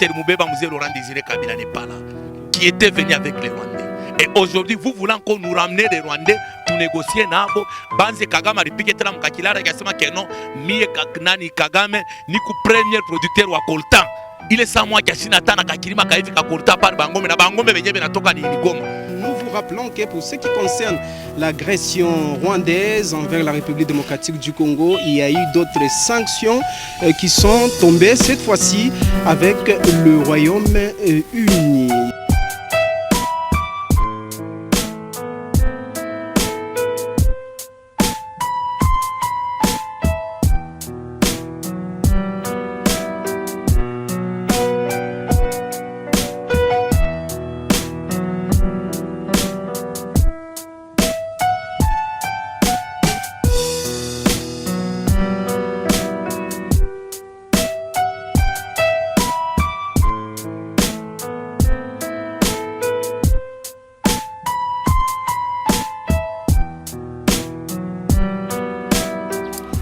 dictateur Moubeba Mzee Laurent Désiré Kabila n'est pas là, qui était venu avec les Rwandais. Et aujourd'hui, vous voulez encore nous ramener les Rwandais pour négocier nabo. Banze Kagame alipike tena mkakilara akasema que non, mie nani Kagame niku premier producteur wa coltan. Il est sans moi qui a sinatana kakilima kaivi ka coltan par Bangome na Bangome benye benatoka ni Goma. Nous vous rappelons que pour ce qui concerne l'agression rwandaise envers la République démocratique du Congo, il y a eu d'autres sanctions qui sont tombées cette fois-ci avec le Royaume-Uni.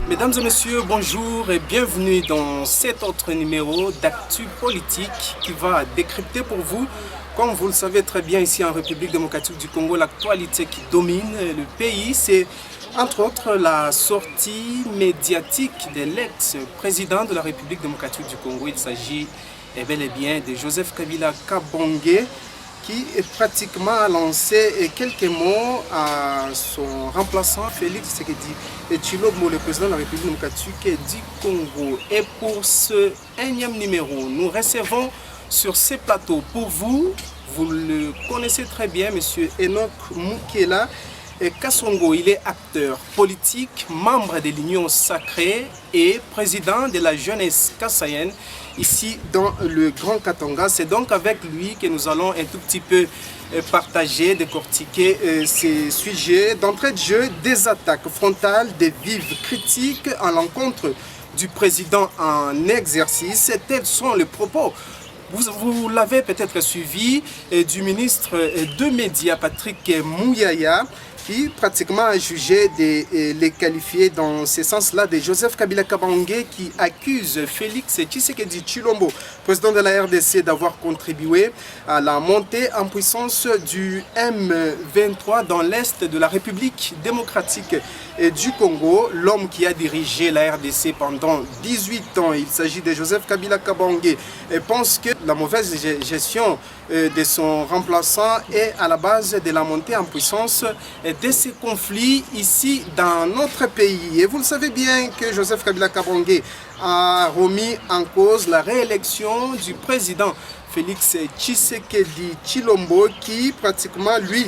Mesdames et messieurs, bonjour et bienvenue dans cet autre numéro d'Actu Politique qui va décrypter pour vous, comme vous le savez très bien ici en République démocratique du Congo, l'actualité qui domine le pays. C'est entre autres la sortie médiatique de l'ex-président de la République démocratique du Congo. Il s'agit bel et bien de Joseph Kabila Kabange, qui est pratiquement lancé quelques mots à son remplaçant Félix Tshisekedi Tshilombo, le président de la République démocratique du Congo. Et pour ce énième numéro, nous recevons sur ces plateaux pour vous, vous le connaissez très bien, monsieur Enoch Mukela Kasongo. Il est acteur politique, membre de l'Union Sacrée et président de la jeunesse kassaïenne ici dans le Grand Katanga. C'est donc avec lui que nous allons un tout petit peu partager, décortiquer ces sujets. D'entrée de jeu, des attaques frontales, des vives critiques à l'encontre du président en exercice. Tels sont les propos. Vous l'avez peut-être suivi du ministre de Médias, Patrick Mouyaya, qui pratiquement a jugé de les qualifier dans ce sens-là de Joseph Kabila Kabange, qui accuse Félix Tshisekedi Tshilombo, président de la RDC, d'avoir contribué à la montée en puissance du M23 dans l'est de la République démocratique du Congo. L'homme qui a dirigé la RDC pendant 18 ans, il s'agit de Joseph Kabila Kabange, pense que la mauvaise gestion de son remplaçant est à la base de la montée en puissance de ces conflits ici dans notre pays. Et vous le savez bien que Joseph Kabila Kabange a remis en cause la réélection du président Félix Tshisekedi Tshilombo, qui pratiquement lui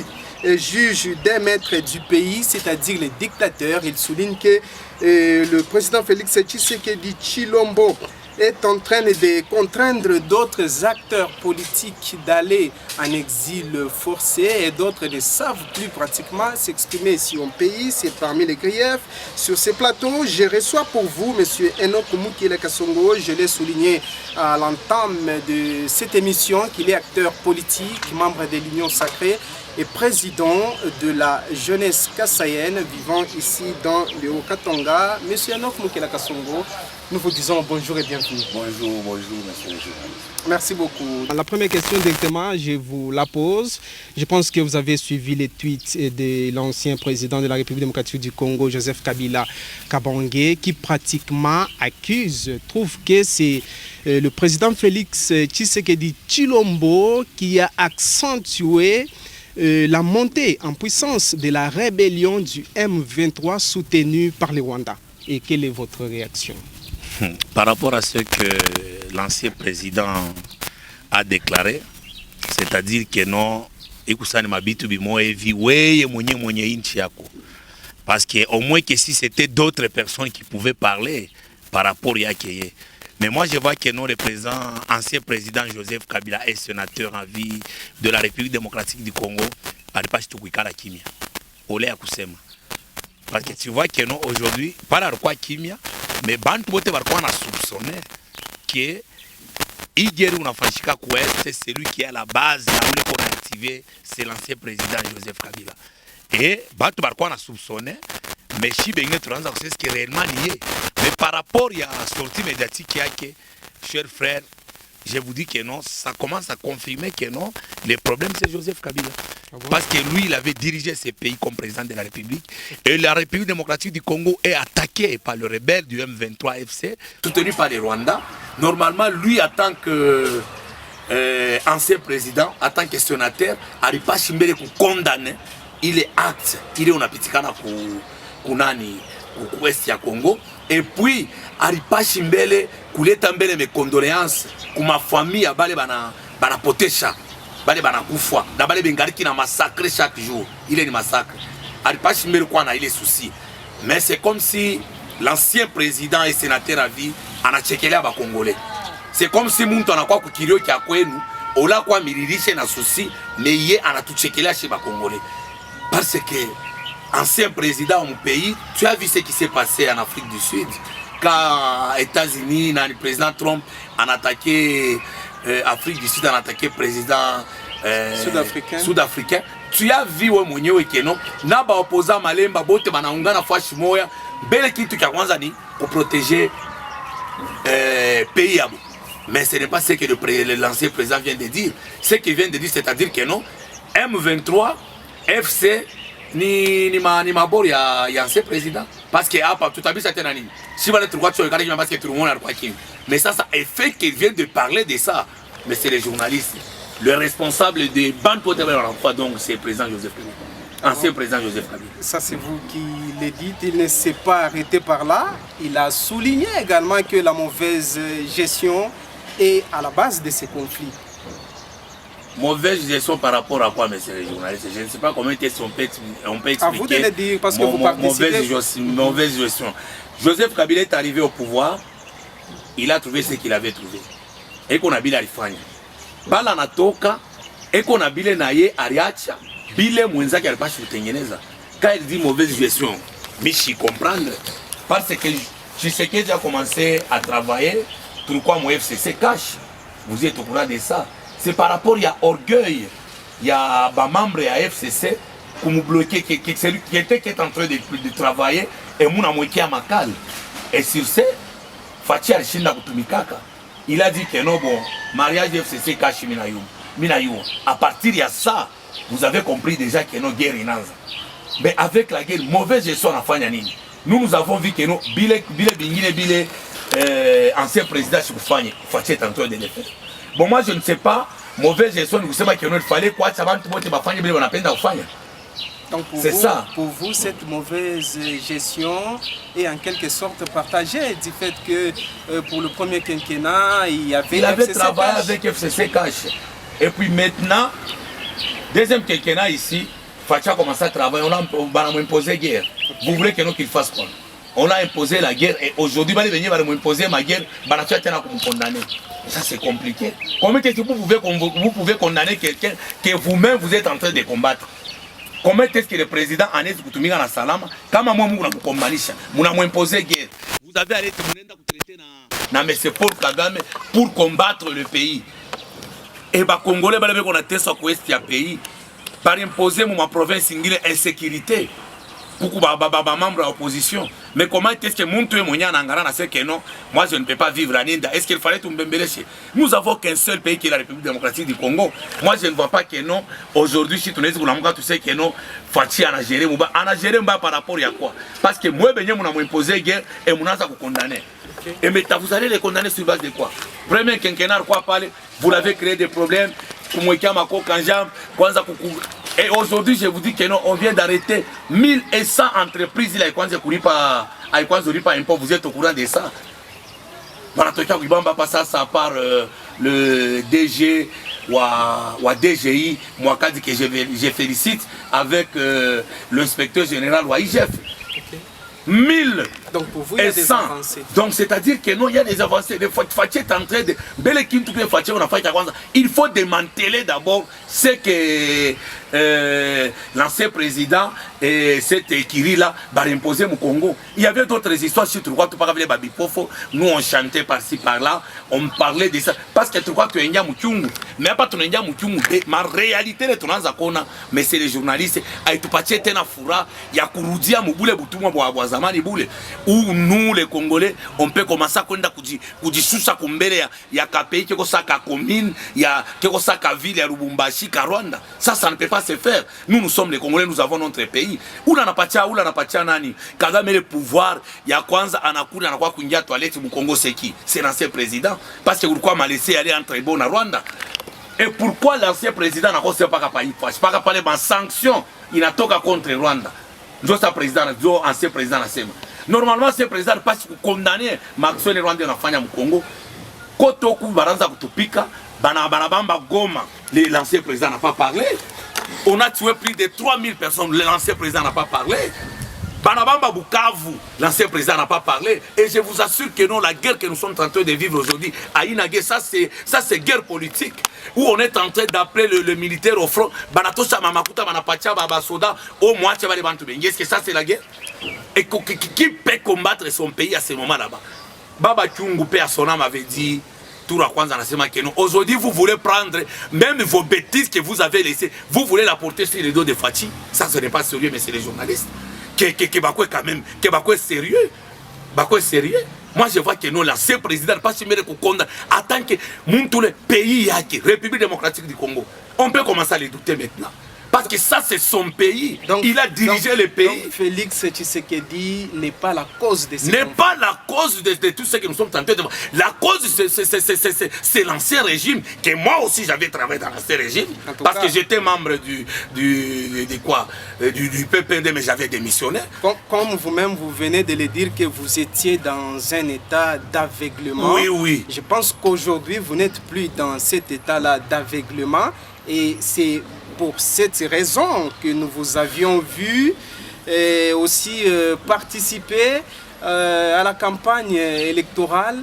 juge des maîtres du pays, c'est-à-dire les dictateurs. Il souligne que le président Félix Tshisekedi Tshilombo est en train de contraindre d'autres acteurs politiques d'aller en exil forcé, et d'autres ne savent plus pratiquement s'exprimer sur un pays. C'est parmi les griefs. Sur ces plateaux, je reçois pour vous M. Enoch Mukela Kasongo. Je l'ai souligné à l'entame de cette émission qu'il est acteur politique, membre de l'Union Sacrée et président de la jeunesse kassaïenne vivant ici dans le Haut-Katanga. Monsieur Enoch Mukela Kasongo, nous vous disons bonjour et bienvenue. Bonjour, monsieur le journaliste. Merci beaucoup. La première question directement, je vous la pose. Je pense que vous avez suivi les tweets de l'ancien président de la République démocratique du Congo, Joseph Kabila Kabange, qui pratiquement trouve que c'est le président Félix Tshisekedi Tshilombo qui a accentué la montée en puissance de la rébellion du M23 soutenue par le Rwanda. Et quelle est votre réaction? Par rapport à ce que l'ancien président a déclaré, c'est-à-dire que non, parce qu'au moins que si c'était d'autres personnes qui pouvaient parler par rapport à Yakeye. Mais moi je vois que non, le ancien président Joseph Kabila est sénateur en vie de la République démocratique du Congo, parce que tu vois que non, aujourd'hui, par quoi Kimia, mais Bantu a soupçonné que Igeri Unafashika Kouet, c'est celui qui est à la base, qu'on a activé, c'est l'ancien président Joseph Kabila. Et Bantu a soupçonné, mais si Bengue Transa, c'est ce qui est réellement lié. Mais par rapport à la sortie médiatique, il y a que, cher frère, je vous dis que non, ça commence à confirmer que non, le problème c'est Joseph Kabila. Ah bon? Parce que lui, il avait dirigé ce pays comme président de la République. Et la République démocratique du Congo est attaquée par le rebelle du M23 FC, soutenu par les Rwandais. Normalement, lui, en tant que ancien président, en tant que sénateur, Aripa Shimbele condamné, il est acte, il est on a pitikana kunani ouest ya Congo. Et puis, Aripa Shimbele kuleta mbele mes condoléances pour ma famille à bale bana potesha. Bale bana kufwa na bale bengariki na massacre chaque jour. Il est une massacre. Aripa Shimbele quoi na il est souci. Mais c'est comme si l'ancien président et sénateur à vie en a checké là ba congolais. C'est comme si muntu anakuwa kukirio kya kwenu ola kwa miririshe na souci mais yé anatuchekelea chez ba congolais. Parce que ancien président mon pays, tu as vu ce qui s'est passé en Afrique du Sud quand États-Unis, le président Trump a attaqué Afrique du Sud, a attaqué le président sud-africain. Tu as vu mwenyewe keno na ba opposant malemba bote banaungana fashi moya bele kitu kya kwanza ni pour protéger pays yabo. Mais ce n'est pas ce que l'ancien président vient de dire. Ce qu'il vient de dire, c'est-à-dire que non, M23 FC ni mabori ya ancien président. Parce que hapa tout à fait c'était nani. Si vous allez trouver sur le cas parce que tout le monde a le kim. Mais ça est fait qu'il vient de parler de ça. Mais c'est les journalistes. Le responsable des bandes potentielles donc c'est le président Joseph Kabila. Ancien président Joseph Kabila. Ça c'est vous qui le dites, il ne s'est pas arrêté par là. Il a souligné également que la mauvaise gestion est à la base de ces conflits. Mauvaise gestion par rapport à quoi, monsieur le journaliste? Je ne sais pas comment on peut expliquer. À vous de le dire parce que vous participez. Mauvaise gestion. Joseph Kabila est arrivé au pouvoir, il a trouvé ce qu'il avait trouvé. Et qu'on a bile alifanya. Bala natoka, et qu'on a bile naye ariacha, bile mwenzaki alipashi kutengeneza. Quand il dit mauvaise gestion, Michi comprendre. Parce que Tshisekedi a commencé à travailler, pourquoi mon FCC cache? Vous êtes au courant de ça. C'est par rapport à orgueil, il y a des membres de la FCC qui m'ont bloqué, qui était en train de travailler et qui m'ont bloqué à Makal. Et sur ce, Fachi Arishinda Kutumikaka, il a dit que non, bon, mariage FCC cache Minayou. À partir de ça, vous avez compris déjà que non, guerre est naze. Mais avec la guerre, mauvaise gestion à Fanyani. Nous avons vu que non, Bile, ancien président Choufanye, Fachi est en train de le faire. Bon, moi je ne sais pas, mauvaise gestion, vous savez qu'il fallait quoi, ça va tout le monde a peine d'enfant. Donc pour vous, cette mauvaise gestion est en quelque sorte partagée du fait que pour le premier quinquennat, il avait travaillé avec FCC Cash. Et puis maintenant, deuxième quinquennat ici, Fachi a commencé à travailler, on a imposé guerre. Vous voulez que nous qu'il fasse quoi? On a imposé la guerre et aujourd'hui, il va imposer ma guerre, il va nous condamner. Ça c'est compliqué. Comment est-ce que vous pouvez condamner quelqu'un que vous-même vous êtes en train de combattre? Comment est-ce que le président Agnès Kutumika na Salama, kama moi vous combanisha, vous imposé guerre. Vous avez arrêté na M. Paul Kagame pour combattre le pays. Et les Congolais qu'on a testé sur ce pays par imposer ma province une insécurité. Beaucoup de membres de l'opposition. Mais comment est-ce que mon tué moyen n'angara n'a que non, moi je ne peux pas vivre à Ninda. Est-ce qu'il fallait tout mbembeleche? Nous n'avons qu'un seul pays qui est la République démocratique du Congo. Moi je ne vois pas que non. Aujourd'hui, si tu sais que non, Fachi a géré par rapport à quoi? Parce que moi, je m'ai imposé guerre et je suis condamné. Et maintenant, vous allez les condamner sur base de quoi? Premier quinquennat, quoi parler? Vous l'avez créé des problèmes. Et aujourd'hui, je vous dis que non, on vient d'arrêter 1100 entreprises. Vous êtes au courant de ça. Ça part le DG ou DGI, moi que je félicite avec l'inspecteur général ou IGF. 1000 donc pour vous, il y a des avancées. Donc c'est-à-dire que non, il y a des avancées. Il faut démanteler d'abord ce que l'ancien président et cette écurie là va imposer au Congo. Il y avait d'autres histoires sur Turquois, tu parles de Babipofo, nous on chantait par-ci par-là, on parlait de ça parce que Turquois tu es un mouchungu, mais pas ton un mouchungu, ma réalité les tournants à Kona, mais c'est les journalistes à tout partir tena fura, il y a Kouroudia Mouboule Boutouma Boazamani Boule, où nous les Congolais on peut commencer à connaître Koudissousa Kumbele, il y a Kapei qui est à commune, il y a Kekosaka ville, il y a Lubumbashi, Rwanda. Ça ne peut pas se faire. Nous sommes les Congolais, nous avons notre pays. Où la napatia nani. Kagame le pouvoir, il y a Kwanza Anakuri, Anakwa Kungia toilette, au Congo c'est qui? C'est l'ancien président. Parce que pourquoi m'a laissé aller entre bon à Rwanda? Et pourquoi l'ancien président n'a pas capable de pas parler de sanctions? Il n'a pas contre Rwanda. Juste président, ancien président la SEMA. Normalement, ce président passe pour condamner Maxone Rwanda na fanya mu Congo. Kotoku baranza kutupika. Banabamba Goma, l'ancien président n'a pas parlé. On a tué plus de 3000 personnes, l'ancien président n'a pas parlé. Banabamba Bukavu, l'ancien président n'a pas parlé. Et je vous assure que non, la guerre que nous sommes en train de vivre aujourd'hui, à Inagé, ça c'est guerre politique. Où on est en train d'appeler le militaire au front. Banatosha Mamakuta, Banapacha, Babasoda, au moins, tu vas les bantu. Est-ce que ça c'est la guerre? Et qui peut combattre son pays à ce moment là-bas? Baba Tchungu, père son âme, avait dit. Aujourd'hui, vous voulez prendre même vos bêtises que vous avez laissées, vous voulez la porter sur les dos de Fachi. Ça, ce n'est pas sérieux, mais c'est les journalistes. Bakoué quand même, Bakoué sérieux. Bakoué sérieux. Moi, je vois que non, l'ancien président, pas si mérite qu'on condamne. En tant que tous les pays, République démocratique du Congo, on peut commencer à les douter maintenant. Parce que ça, c'est son pays. Donc, il a dirigé le pays. Donc Félix Tshisekedi n'est pas la cause de ces n'est pas la cause de tout ce que nous sommes tentés de voir. La cause, c'est l'ancien régime, que moi aussi j'avais travaillé dans l'ancien régime, parce que j'étais membre du PPD, mais j'avais démissionné. Comme vous-même, vous venez de le dire que vous étiez dans un état d'aveuglement. Oui, oui. Je pense qu'aujourd'hui, vous n'êtes plus dans cet état-là d'aveuglement. Et c'est pour cette raison que nous vous avions vu aussi participer à la campagne électorale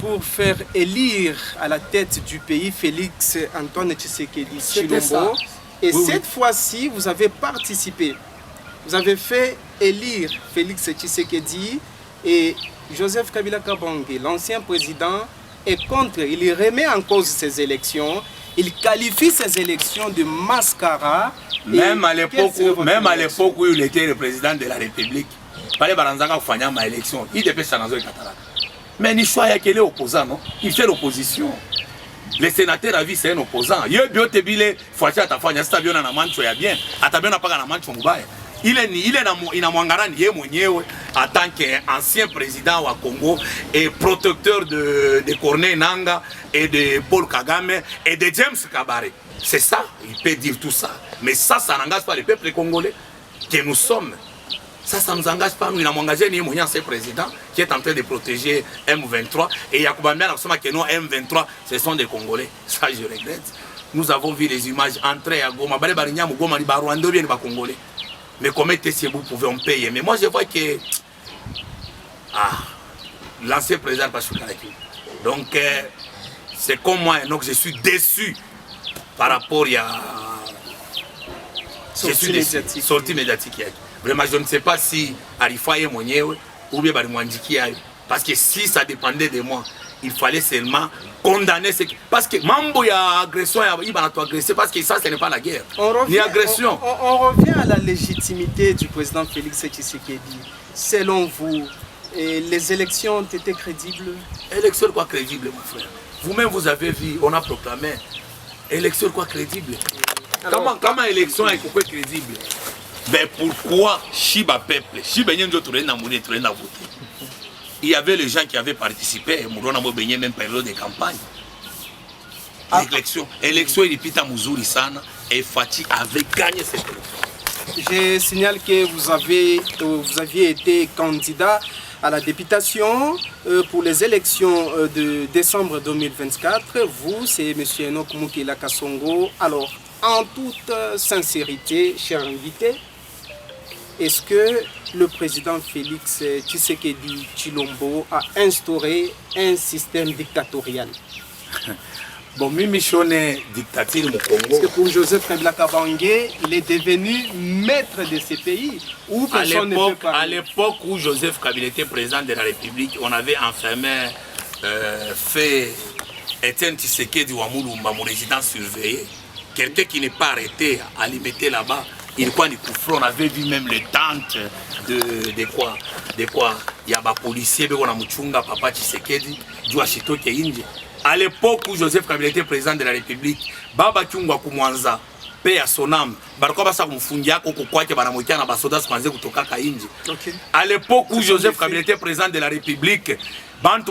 pour faire élire à la tête du pays Félix Antoine Tshisekedi Tshilombo. Et oui, cette fois-ci, vous avez participé. Vous avez fait élire Félix Tshisekedi et Joseph Kabila Kabange, l'ancien président, est contre. Il remet en cause ces élections. Il qualifie ces élections de mascarade. Même à l'époque où il était le président de la République, il fallait faire une élection. Il devait changer le Qatar. Mais il choisit qu'il est opposant, non? Il fait l'opposition. Le sénateur a vu c'est un opposant. Il est bien tébile, faut acheter ta femme, c'est bien na mancho ya bien. Atabia na paga na mancho mubaya. Il est na mwangarani yeye mwenyewe en tant qu'ancien président wa Congo et protecteur de Corneille Nangaa et de Paul Kagame et de James Kabaré. C'est ça, il peut dire tout ça. Mais ça n'engage pas le peuple congolais que nous sommes. Ça ne nous engage pas. Nous avons engagé un ancien président qui est en train de protéger M23. Et Yacouba Mbia n'a que non, M23, ce sont des Congolais. Ça, je regrette. Nous avons vu les images entrer à Goma. Goma, les Rwandais viennent pas Congolais. Mais comment vous pouvez en payer? Mais moi, je vois que l'ancien président pas sur Kalaki. Donc, c'est comme moi, donc je suis déçu par rapport à sortie médiatique. Vraiment, je ne sais pas si Arifa est Monier ou bien Barimwandiki. Parce que si ça dépendait de moi, il fallait seulement condamner ce qui... Parce que Mambo, il y a agression, il va agresser, parce que ça, ce n'est pas la guerre. Ni agression. On revient à la légitimité du président Félix Tshisekedi. Selon vous, les élections ont été crédibles? Élections quoi crédibles, mon frère? Vous-même, vous avez vu, on a proclamé. Élections quoi crédibles? Comment élection est quoi crédible? Ben pourquoi Shiba peuple, Shiba Nyenjo Tourena Mouni Tourena voté? Il y avait les gens qui avaient participé, Mourona Mobéné, même période de campagne. Élection, il pita Mouzouri Sana et Fati avait gagné cette élection. Je signale que vous aviez été candidat à la députation pour les élections de décembre 2024. Vous, c'est M. Enoch Moukila Kassongo. Alors, en toute sincérité, cher invité, est-ce que le président Félix Tshisekedi Tshilombo a instauré un système dictatorial? Bon, Mimi Chone, dictature au Congo. Parce que pour Joseph Kabila Kabange, il est devenu maître de ces pays où personne ne peut parler. À l'époque où Joseph Kabila était président de la République, on avait enfermé, fait Etienne Tshisekedi Wamulumba, mon résident surveillé. Quelqu'un qui n'est pas arrêté à limiter là-bas. Il on avait vu même les tentes de quoi il y a des policiers qui ont papa Tshisekedi du Ashito Keinje. À l'époque où Joseph Kabila était président de la République, Baba Kyungwa Kumwanza, paix à son âme, Barkoba Sakumfungia Kokokwake Banamokia na basoda Swanze kutoka Kainji. À l'époque où Joseph Kabila était président de la République, Bantu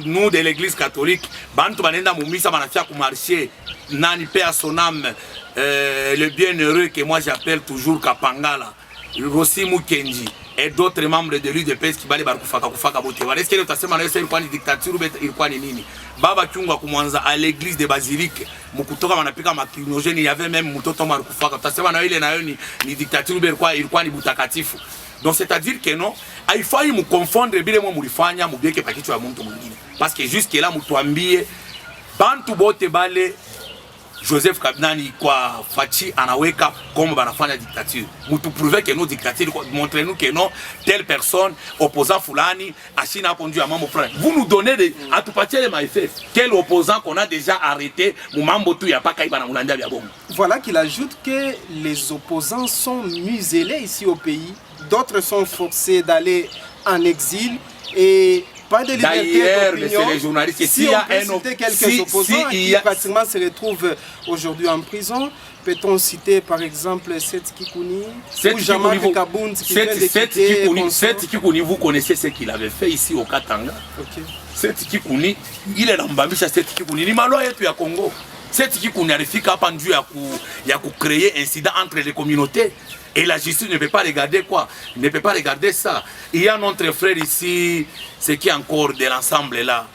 nous de l'église catholique, Bantu Banenda Mumisa Banafia Kumarché, Nani paix à son âme, le bienheureux que moi j'appelle toujours Kapangala, Rossi Mukenji et d'autres membres de l'UDPS qui balaient Barkufaka Kufaka Botewa. Est-ce que le Tassema n'a pas une dictature ou nini? Baba Kyungwa Kumwanza à l'église de Basilique, Mukutoka Manapika Makinogène, il y avait même Mutoto Markufaka. Tassema n'a ni dictature ou quoi ni Butakatifu. Donc c'est-à-dire que non, il faut me confondre bile mo mulifanya mubie ke pakichwa muntu mwingine. Parce que jusque là mutuambie bantu bote bale Joseph Kabila kwa Fachi anaweka comme banafanya dictature. Mutu prouver que nos dictatures, montrez-nous que non telle personne opposant fulani achina a conduit à mambo frère. Vous nous donnez des atupatie les maïfs. Quel opposant qu'on a déjà arrêté mu mambo tu ya pas kaiba na mulanda bya bombe. Voilà qu'il ajoute que les opposants sont muselés ici au pays. D'autres sont forcés d'aller en exil et pas de liberté d'opinion. Les journalistes, si on peut citer quelques opposants qui pratiquement se retrouvent aujourd'hui en prison, peut-on citer par exemple Seth Kikouni ou Jean-Marc Kabound qui vient de quitter Seth Kikouni, vous connaissez ce qu'il avait fait ici au Katanga. Seth Kikouni, il est l'ambambisha Seth Kikouni, ni malo yetu ya Congo. Seth Kikouni alifika hapa ndio ya créer incident entre les communautés. Et la justice ne peut pas regarder quoi? Ne peut pas regarder ça. Il y a notre frère ici, ce qui est encore de l'ensemble là,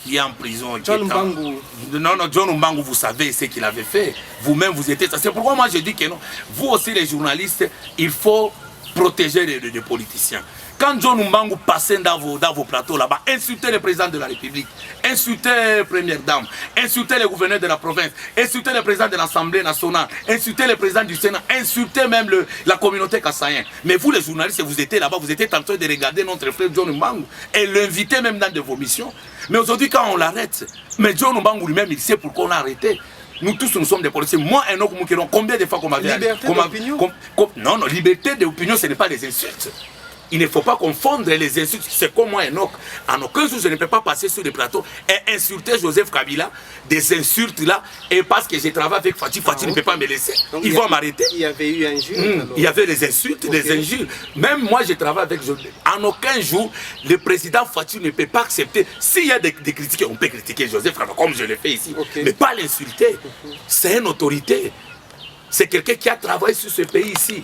qui est en prison. John Mbangu. Non, John Mbangu, vous savez ce qu'il avait fait. Vous-même, vous étiez ça. C'est pourquoi moi je dis que non. Vous aussi les journalistes, il faut protéger les politiciens. Quand John Mbangu passait dans vos plateaux là-bas, insultait le président de la République, insultait la première dame, insultait le gouverneur de la province, insultait le président de l'Assemblée nationale, insultait le président du Sénat, insultait même la communauté kassaïenne. Mais vous les journalistes, vous étiez là-bas, vous étiez en train de regarder notre frère John Mbangu et l'inviter même dans de vos missions. Mais aujourd'hui quand on l'arrête, mais John Mbangu lui-même il sait pourquoi on l'a arrêté. Nous tous nous sommes des policiers. Moi et Enoch Moukiron, combien de fois qu'on m'avait... Liberté d'opinion. Non, liberté d'opinion, ce n'est pas des insultes. Il ne faut pas confondre les insultes. C'est comme moi, Enoch. En aucun jour, je ne peux pas passer sur les plateaux et insulter Joseph Kabila, des insultes là, et parce que j'ai travaillé avec Fachi, Fachi ne peut pas me laisser. Donc, ils vont m'arrêter. Il y avait eu injures. Il y avait des insultes, des injures. Même moi, j'ai travaillé avec Joseph. En aucun jour, le président Fachi ne peut pas accepter. S'il y a des critiques, on peut critiquer Joseph Kabila, comme je l'ai fait ici. Mais pas l'insulter. C'est une autorité. C'est quelqu'un qui a travaillé sur ce pays ici.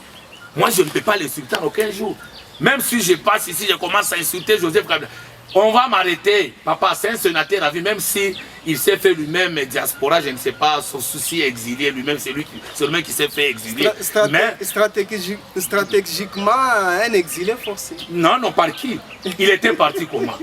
Moi, je ne peux pas l'insulter en aucun jour. Même si je passe ici, je commence à insulter Joseph Kabila. On va m'arrêter. Papa, c'est un sénateur à vie, même si il s'est fait lui-même diaspora, je ne sais pas, son souci exilé lui-même, c'est lui qui s'est fait exiler. Mais stratégiquement, un exilé forcé. Non, par qui? Il était parti comment?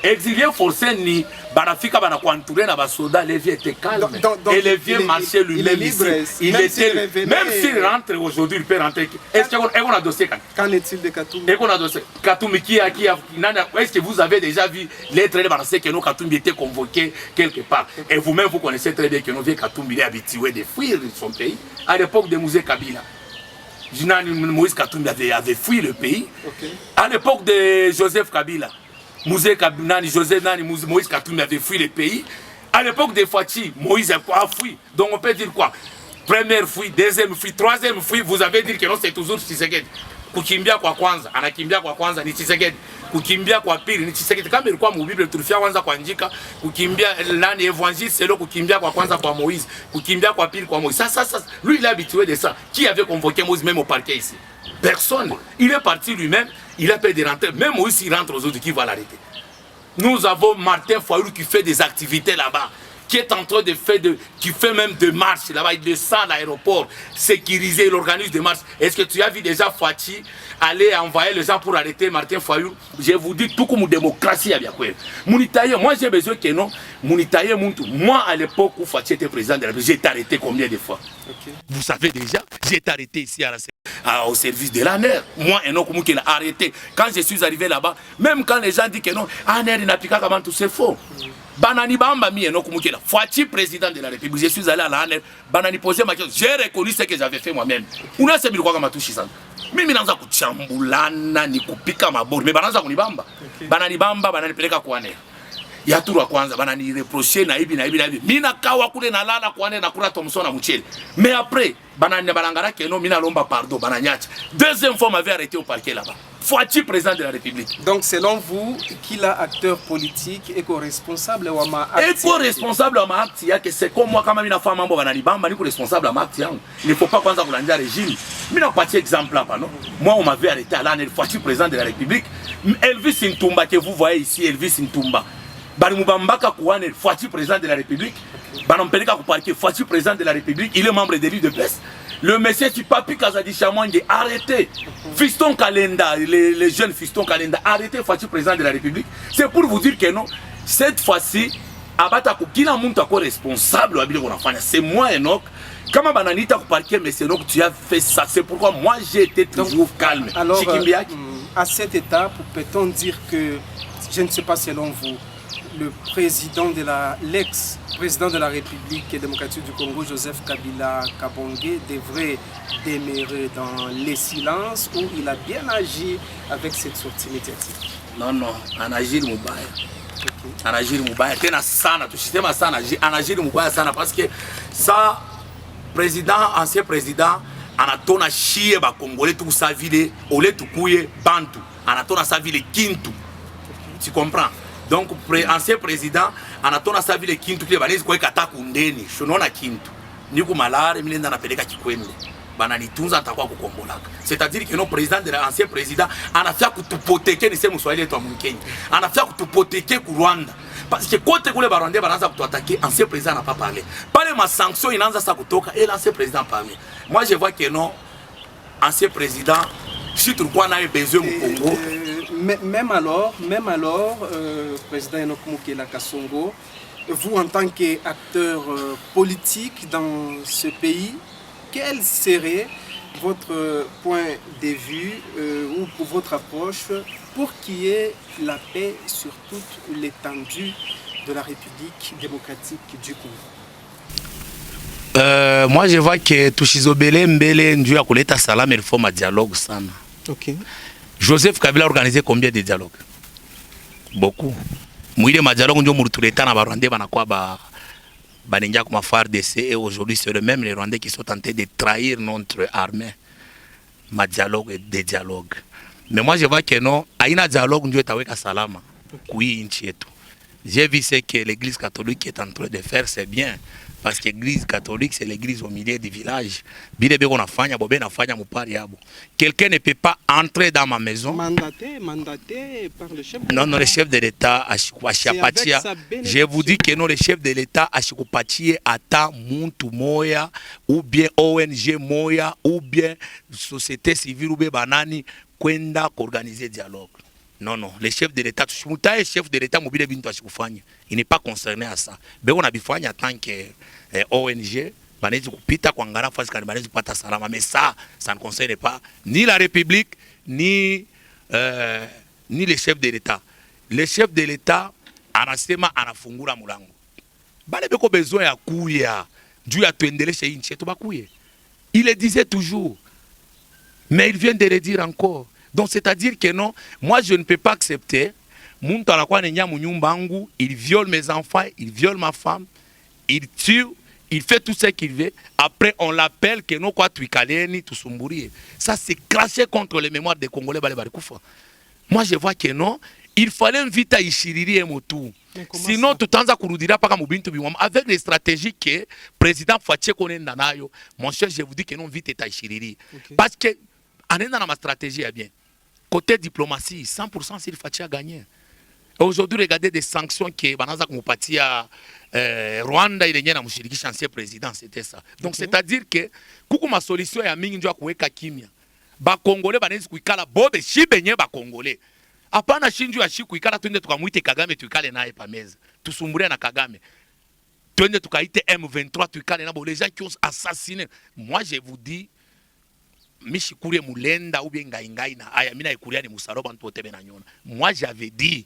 Exilé forcé ni Barafika Banakwantoué na basoda, les vieux étaient calmes. Et les vieux marchaient lui-même ici. Il était même s'il rentre aujourd'hui, il peut rentrer. Est-ce qu'on a dossier? Qu'en est-il de Katumbi? Est-ce que vous avez déjà vu les traits de Banassé que nos Katumbi étaient convoqués quelque part? Et vous-même, vous connaissez très bien que nos vieux Katumbi est habitué de fuir son pays. À l'époque de Mouzé Kabila, Moïse Katumbi avait fui le pays. À l'époque de Joseph Kabila, Moïse Katumbi avait fui le pays. À l'époque de Fachi, Moïse a fui. Donc on peut dire quoi? Première fuite, deuxième fuite, troisième fuite, vous avez dit que non, c'est toujours Tshisekedi. Kukimbia kwa kwanza, anakimbia kwa kwanza ni Tshisekedi. Kukimbia kwa pili ni Tshisekedi. Kama ilikuwa mu Biblia tulifia kwanza kwa njika, kukimbia nani évangile c'est le kukimbia kwa kwanza kwa Moïse, kukimbia kwa pili kwa Moïse. Ça, lui il est habitué de ça. Qui avait convoqué Moïse même au parquet ici? Personne. Il est parti lui-même, il a peur de rentrer. Même Moïse il rentre aux autres, qui va l'arrêter? Nous avons Martin Fayulu qui fait des activités là-bas, qui est en train de faire qui fait même des marches là-bas, il descend à l'aéroport, sécurisé, il organise des marches. Est-ce que tu as vu déjà Fati aller envoyer les gens pour arrêter Martin Fayou? Je vous dis, tout comme démocratie, moi j'ai besoin que non, moi à l'époque où Fati était président de la République, j'ai été arrêté combien de fois? Vous savez déjà, j'ai été arrêté ici au service de l'ANER. Moi, et non, comme qu'il a arrêté. Quand je suis arrivé là-bas, même quand les gens disent que non, ANER n'a plus qu'à comment tout c'est faux. Banani Bamba mi et non, comme qu'il a Fati président de la République. Je suis allé à l'ANER, Banani posé ma question. J'ai reconnu ce que j'avais fait moi-même. On a c'est quoi comme tout ça. Mimi nanza kuchambulana ni kupika mabori. Mais bananza kunibamba. Banani Bamba, banani peleka kwa ANER. Ya turu wa kwanza banani reprocher na hivi na hivi na hivi. Mina kawa kule na lala kwa ANER na kula Thomson na mchele. Mais après banani balangara que non mina lomba pardon bananyacha. Deuxième fois m'avait arrêté au parquet là-bas. Fati président de la République. Donc selon vous, qu'il a acteur politique et co-responsable ou ma acte. Et co-responsable à ma acte que c'est comme moi quand mina fa mambo banani bamba ni co-responsable à ma acte yangu. Il ne faut pas kwanza kulanja régime. Mina pas exemple là pas non. Moi on m'avait arrêté à l'année Fati président de la République. Elvis Ntumba que vous voyez ici, Elvis Ntumba. Barimubambaka Kouane, Fati président de la République. Banampeleka Kouparke, Fati président de la République. Il est membre de l'île de presse. Le monsieur Tipapi Kazadi Chamwande, arrêtez. Fiston Kalenda, les jeunes Fiston Kalenda, arrêtez Fati président de la République. C'est pour vous dire que non, cette fois-ci, Abata Kila Mounta responsable, c'est moi Enoch. Comment Bananita Kouparke, mais c'est Enoch, tu as fait ça. C'est pourquoi moi j'ai été toujours calme. Alors, à cette étape, peut-on dire que, je ne sais pas selon vous, le président de l'ex-président de la République démocratique du Congo, Joseph Kabila Kabonge, devrait demeurer dans les silences où il a bien agi avec cette sortie médiatique? Non, non, en agir Moubaya. En agir Moubaya, tena sana, tout système a sana, en agir Moubaya sana, parce que ça, ancien président, anatona chie ba Congolais tout sa ville, ole tout kouye bantu, anatona sa ville Kintu. Tu comprends? Donc, ancien président, anatona sa ville Kintu, qui est balèze quoi kata kundeni, shonona Kintu. Niku malare, milenda na peleka kikwemle. Banani tunza takwa kukombolaka. C'est-à-dire que nos présidents de l'ancien président, anafia kutupoteke ni semu swahili yetu wa Mkenya. Anafia kutupoteke ku Rwanda. Parce que côté kule Barwandais banaanza kutuattaquer, ancien président n'a pas parlé. Pale ma sanction inaanza sa kutoka et l'ancien président parle. Moi je vois que non, ancien président, si tu crois na besoin au Congo. Même alors, président Enoch Mukela Kasongo, vous en tant qu'acteur politique dans ce pays, quel serait votre point de vue ou pour votre approche pour qu'il y ait la paix sur toute l'étendue de la République démocratique du Congo? Moi je vois que Tushizobele Mbele Ndiou ya kuleta salama il faut un dialogue sana. Ok. Joseph Kabila a organisé combien de dialogues? Beaucoup. Mouille ma dialogue ndio murutuleta na Barwandais banakuwa Baninja comme FARDC et aujourd'hui c'est le même les Rwandais qui sont tentés de trahir notre armée. Ma dialogue et des dialogues. Mais moi je vois que non, aina dialogue ndio taweka salama. Kui nchi yetu. J'ai vu ce que l'église catholique est en train de faire, c'est bien. Parce que l'église catholique, c'est l'église au milieu du village. Quelqu'un ne peut pas entrer dans ma maison. Mandaté par le chef de l'État. Non, non, le chef de l'État, je vous dis que non, le chef de l'État, Ashikupatia, Ata, Muntu Moya, ou bien ONG Moya, ou bien société civile, ou bien Banani, Kwenda, organiser dialogue. Non, non, le chef de l'État, le chef de l'État, il n'est pas concerné à ça. Mais on a besoin en tant que ONG, mais ça ne concerne pas ni la République, ni le chef de l'État. Le chef de l'État, anasema anafungura mulango. Bale beko besoin ya kuya, Dieu a tuendele chez inche to bakuye. Il le disait toujours, mais il vient de le dire encore. Donc c'est-à-dire que non, moi je ne peux pas accepter, il viole mes enfants, il viole ma femme, il tue, il fait tout ce qu'il veut. Après on l'appelle que non quoi tuikaleni, tusumburi. Ça c'est cracher contre les mémoires des Congolais. Moi je vois que non, il fallait inviter à Ishiriri et Motu. Sinon tout le temps kurudira paka mubintu biwam avec les stratégies que le président Fache konenda nayo. Mon cher, je vous dis que non vite à Ishiriri. Parce que on est dans ma stratégie bien. Côté diplomatie, 100% s'il Fache a gagné. Aujourd'hui, regardez des sanctions qui banaza kumpatia Rwanda ile nyena mshirikisha ancien président, c'était ça. Donc c'est-à-dire que kuku ma solution ya mingi njoo kuweka kimya. Ba Congolais banaweza kuikala bobe shibenye ba Congolais. Hapana shinju ya shi kuikala twende tukamwite Kagame tuikale naye pa meza. Tusumbulie na Kagame. Twende tukaite M23 tuikale na bo les gens qui ont assassiné. Moi je vous dis Mishikurie mulenda ou bien ngai na aya mina ikuria ni musaroba ntote bena nyona. Moi j'avais dit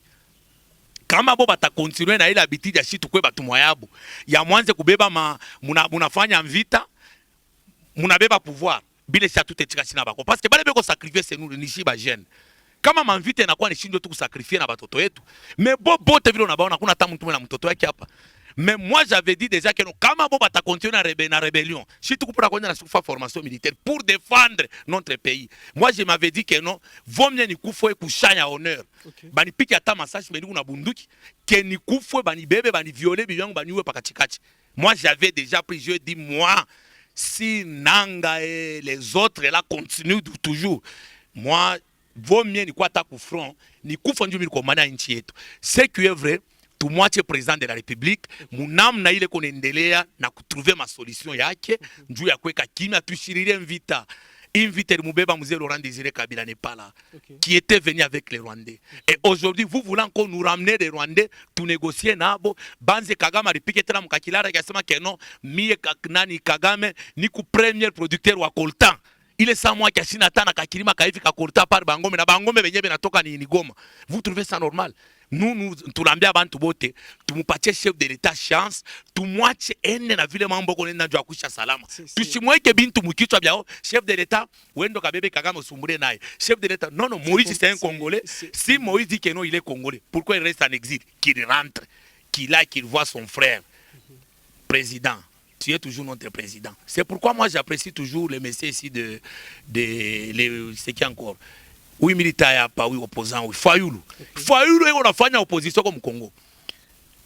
kama bo bata continuer na ile habitude ya shitu kwe batu moyabu ya mwanze kubeba munafanya mvita munabeba pouvoir bile sha tutetika sina bako parce que bale beko sacrifier c'est nous ni shiba jeune kama manvita inakuwa ni shindo tu kusacrifier na batoto yetu mais bote vile unabaona kuna hata mtu na mtoto wake hapa. Mais moi j'avais dit déjà que nous, kama bo bata continuer na rébellion, si tu pourras continuer na formation militaire pour défendre notre pays. Moi je m'avais dit que non, vaut mieux ni kufwe kushanya honneur. Bani piki ata massage meli kuna bunduki, que ni kufwe bani bebe bani violer biyangu bani uwe pakachikachi. Moi j'avais déjà pris, je dis moi si Nanga et les autres là continuent toujours. Moi vaut mieux ni kwa ta kufront, ni kufwa ndio milikomana nchi yetu. C'est que est vrai. Tu moitié président de la République, munam na ile konendelea na kutrouver ma solution yake, njuu ya kuweka kimya tushiririe invite mubeba mzee Laurent Désiré Kabila n'est pas là, qui était venu avec les Rwandais. Et aujourd'hui, vous voulez encore nous ramener des Rwandais, tout négocier nabo, banze Kagame ripike tena mkakilara kasema que non, mie nani Kagame ni ku premier producteur wa coltan. Il est sans moi qui a sinatana kakirima kaifi ka coltan par bangome na bangome benye benatoka ni Goma. Vous trouvez ça normal? Nous tulambia bantu bote tumupatie chef de l'état chance tumwache ene na vile mambo konenda njoo akusha salama tushimweke bintu mukichwa byao chef de l'état wendo kabebe Kagame usumbure naye chef de l'état non Moïse c'est un Congolais si Moïse dit que non il est Congolais pourquoi il reste en exil qu'il rentre qu'il voit son frère président. Tu es toujours notre président. C'est pourquoi moi j'apprécie toujours les messieurs ici de ce qui encore. Oui, militaire, pas oui, opposant, oui. Fayulu. Fayulu, on a fait une opposition comme Congo.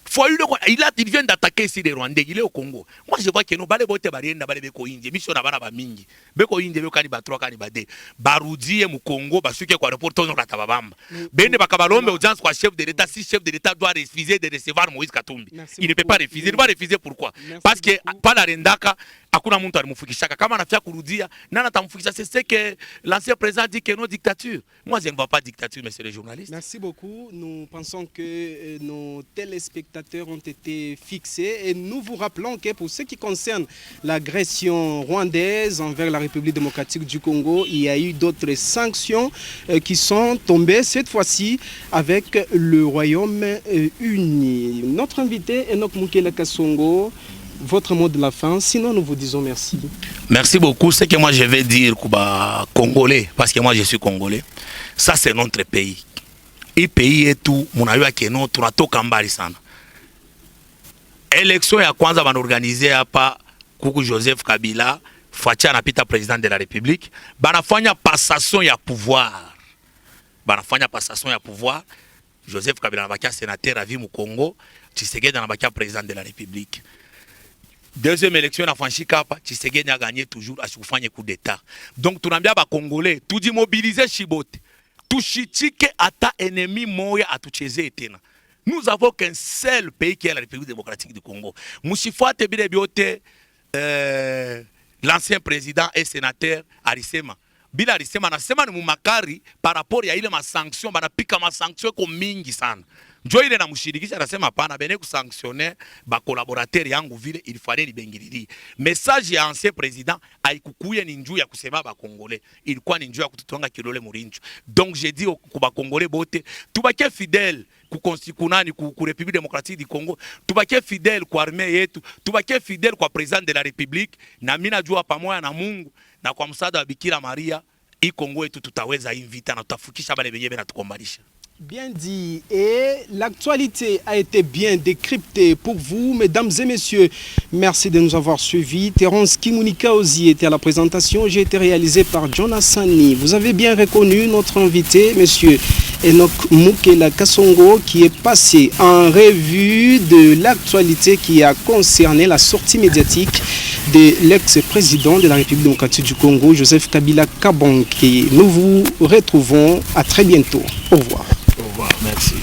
Fayulu, il vient d'attaquer ici les Rwandais, il est au Congo. Moi, je vois que nous, balé bote barienda, balé beko indie, mission na bana ba mingi. Beko indie, beko kani ba 3 kani ba 2. Barudi mu Congo, ba suke kwa report on rata babamba. Bende bakabalombe audience kwa chef de l'État, si chef de l'État doit refuser de recevoir Moïse Katumbi. Il ne peut pas refuser. Il va refuser pourquoi? Parce que pas la rendaka hakuna mtu alimfikishaka kama anafia kurudia nani atamfikisha. C'est que l'ancien président dit que non dictature. Moi je ne vois pas dictature, monsieur le journaliste. Merci beaucoup. Nous pensons que nos téléspectateurs ont été fixés et nous vous rappelons que pour ce qui concerne l'agression rwandaise envers la République démocratique du Congo, il y a eu d'autres sanctions qui sont tombées cette fois-ci avec le Royaume-Uni. Notre invité Enoch Mukele Kasongo. Votre mot de la fin, sinon nous vous disons merci. Merci beaucoup. Ce que moi je vais dire Kuba Congolais, parce que moi je suis Congolais, ça c'est notre pays. Et pays est tout, mon avis que nous tunatoka mbali sana. Élection ya kwanza banorganiser hapa kuku Joseph Kabila, Fachi anapita président de la République, banafanya passation ya pouvoir. Banafanya passation ya pouvoir. Joseph Kabila anabakia sénateur à vie mu Congo, Tshisekedi anabakia président de la République. Deuxième élection na franchika hapa Tshisekedi a gagné toujours asikufanye coup d'état. Donc tunambia ba Congolais tudi mobiliser shibote. Tushitike ata ennemi moya atucheze tena. Nous avons qu'un seul pays qui est la République démocratique du Congo. Mushifuate bile biote l'ancien président et sénateur Arisema. Bila Arisema anasema ni mumakari par rapport ya ile ma sanction banapika ma sanction ko mingi sana. Njo ile na mshirikisha anasema pana bene kusanctionner ba collaborateur yangu vile il fallait libengilili. Message ya ancien président haikukuye ni njuu ya kusema ba Congolais. Ilikuwa ni njuu ya kututonga kilole murinju. Donc j'ai dit ku ba Congolais bote tubake fidèle ku konstikunani ku République démocratique du Congo. Tubake fidèle kwa armée yetu, tubake fidèle kwa président de la République na mimi najua pamoja na Mungu na kwa msaada wa Bikira Maria hii Kongo yetu tutaweza invita na tutafukisha bale benye bena tukombalisha. Bien dit. Et l'actualité a été bien décryptée pour vous, mesdames et messieurs. Merci de nous avoir suivis. Terence Kimounika Ozi était à la présentation. J'ai été réalisé par Jonas Sani. Vous avez bien reconnu notre invité, monsieur Enoch Mukele Kasongo, qui est passé en revue de l'actualité qui a concerné la sortie médiatique de l'ex-président de la République démocratique du Congo, Joseph Kabila Kabange. Nous vous retrouvons à très bientôt. Au revoir. Au revoir, merci.